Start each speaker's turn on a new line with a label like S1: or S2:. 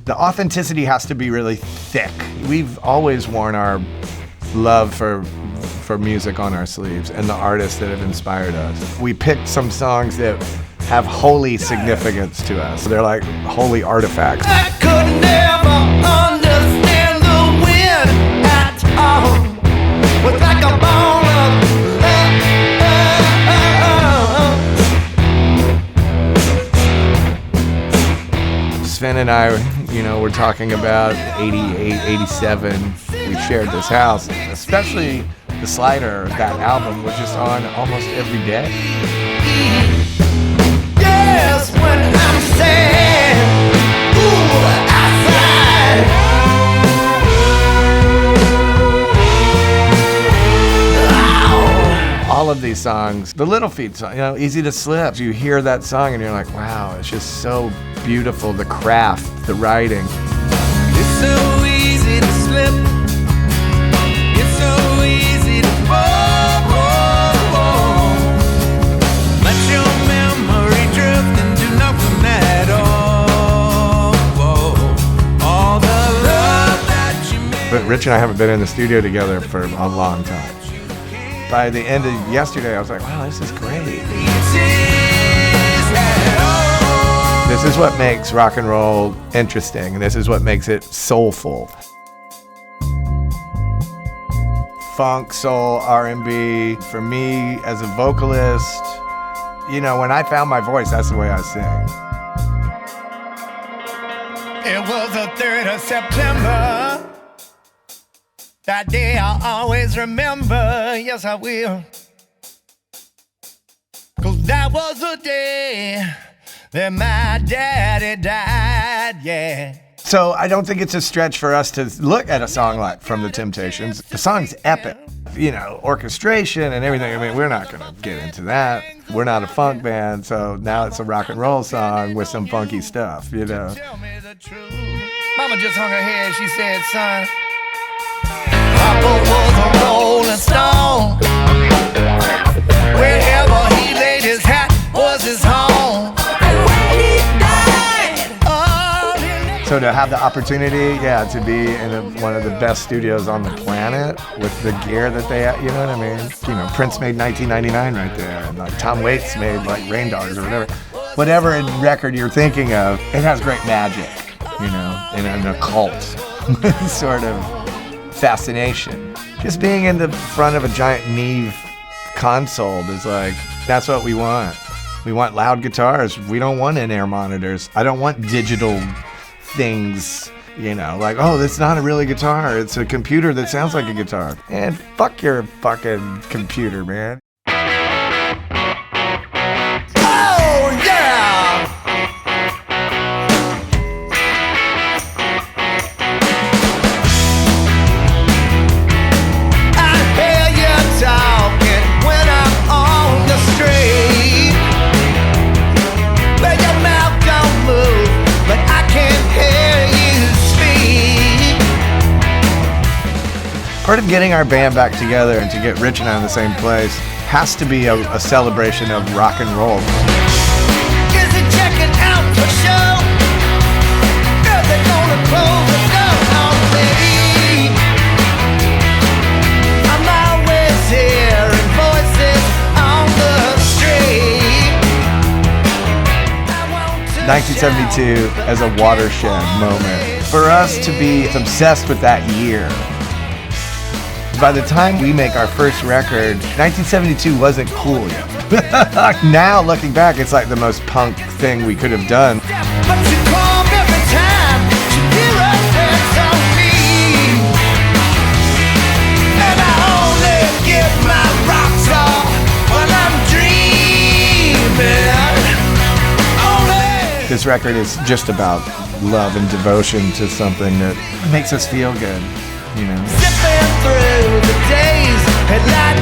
S1: The authenticity has to be really thick. We've always worn our love for music on our sleeves and the artists that have inspired us. We picked some songs that have holy significance to us. They're like holy artifacts.
S2: I could never understand the wind at all. Was like a ball of
S1: Sven and I, we're talking about 88, 87. We shared this house, especially the Slider, that album was just on almost every day.
S2: yes, when I'm sad, ooh, I
S1: All of these songs, the Little Feat song, Easy to Slip. You hear that song and you're like, wow, it's just so beautiful. The craft, the writing.
S2: It's so easy to slip. It's so easy to fall. Let your memory drift and do nothing at all. All the love that you made.
S1: But Rich and I haven't been in the studio together for a long time. By the end of yesterday, I was like, wow, this is great. This is what makes rock and roll interesting, and this is what makes it soulful. Funk, soul, R&B. For me, as a vocalist, when I found my voice, that's the way I sing.
S2: It was the 3rd of September. That day I'll always remember. Yes, I will. 'Cause that was the day that my daddy died, yeah.
S1: So I don't think it's a stretch for us to look at a song like From the Temptations. The song's epic. Orchestration and everything. I mean, we're not going to get into that. We're not a funk band, so now it's a rock and roll song with some funky stuff,
S2: Tell me the truth. Mama just hung her head. She said, son, Papa was a rolling stone. Wherever he laid his hat was his home. And when he died,
S1: So to have the opportunity, to be in one of the best studios on the planet with the gear that they have, you know what I mean? Prince made 1999 right there, and like Tom Waits made like Rain Dogs or whatever. Whatever record you're thinking of, it has great magic, and an occult sort of fascination. Just being in the front of a giant Neve console is like, that's what we want. We want loud guitars. We don't want in-ear monitors. I don't want digital things, like, oh, that's not a really guitar. It's a computer that sounds like a guitar. And fuck your fucking computer, man.
S2: oh yeah! I hear you talking when I'm on the street. But your mouth don't move, but I can hear you speak.
S1: Part of getting our band back together and to get Rich and I in the same place has to be a celebration of rock and roll.
S2: Is it checking out for show? Are they gonna close the door on me? I'm always hearing voices on the street.
S1: 1972 as a watershed moment. For us to be obsessed with that year. By the time we make our first record, 1972 wasn't cool yet. Now, looking back, it's like the most punk thing we could have done.
S2: But you come every time you hear a dance on me. And I only give my rocks off when I'm dreaming. Only.
S1: This record is just about love and devotion to something that makes us feel good,
S2: Zipping through the days, headlight